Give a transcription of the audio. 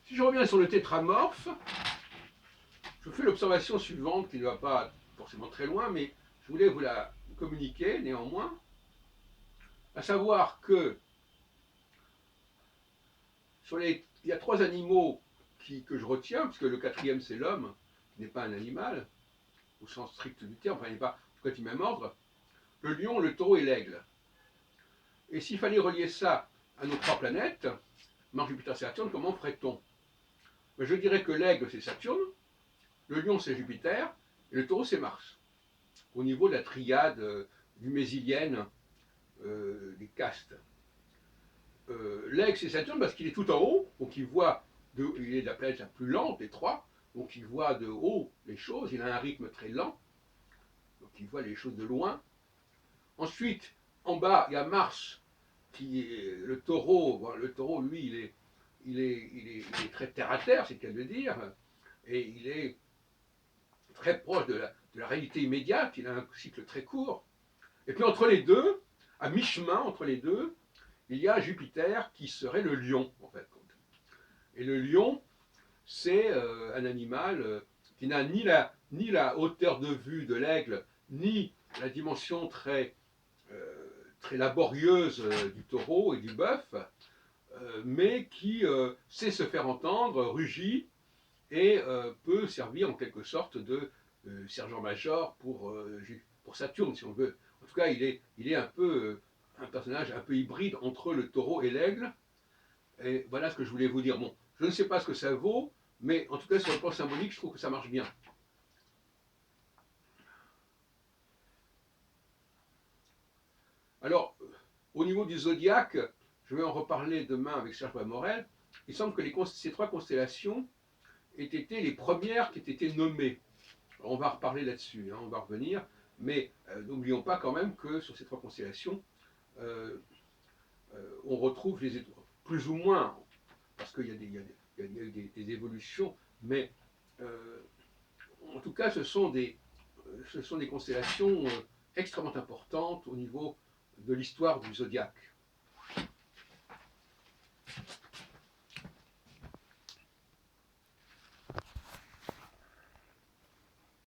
Si je reviens sur le tétramorphe, je fais l'observation suivante qui ne va pas forcément très loin, mais je voulais vous la communiquer néanmoins, à savoir que il y a trois animaux que je retiens, puisque le quatrième c'est l'homme, qui n'est pas un animal, au sens strict du terme, enfin il n'est pas en tout cas du même ordre, le lion, le taureau et l'aigle. Et s'il fallait relier ça à nos trois planètes, Mars, Jupiter, Saturne, comment ferait-on? Je dirais que l'aigle c'est Saturne, le lion c'est Jupiter, et le taureau c'est Mars. Au niveau de la triade du mésilienne des castes. L'aigle c'est Saturne parce qu'il est tout en haut, donc il est de la planète la plus lente des trois, donc il voit de haut les choses, il a un rythme très lent, donc il voit les choses de loin. Ensuite, en bas, il y a Mars, qui est le taureau. Bon, le taureau, lui, il est très terre à terre, c'est le cas de dire, et il est très proche de la réalité immédiate, il a un cycle très court. Et puis entre les deux, à mi-chemin entre les deux, il y a Jupiter qui serait le lion, en fait. Et le lion, c'est un animal qui n'a ni la hauteur de vue de l'aigle, ni la dimension très laborieuse du taureau et du bœuf, mais qui sait se faire entendre, rugit, et peut servir en quelque sorte de sergent-major pour Saturne, si on veut. En tout cas, il est un peu un personnage un peu hybride entre le taureau et l'aigle. Et voilà ce que je voulais vous dire. Bon, je ne sais pas ce que ça vaut, mais en tout cas, sur le plan symbolique, je trouve que ça marche bien. Alors, au niveau du zodiaque, je vais en reparler demain avec Serge Morel. Il semble que ces trois constellations aient été les premières qui aient été nommées. Alors, on va reparler là-dessus, on va revenir, mais n'oublions pas quand même que sur ces trois constellations, euh, on retrouve les étoiles, plus ou moins, parce qu'il y a eu des évolutions, mais en tout cas, ce sont des constellations extrêmement importantes au niveau de l'histoire du zodiaque.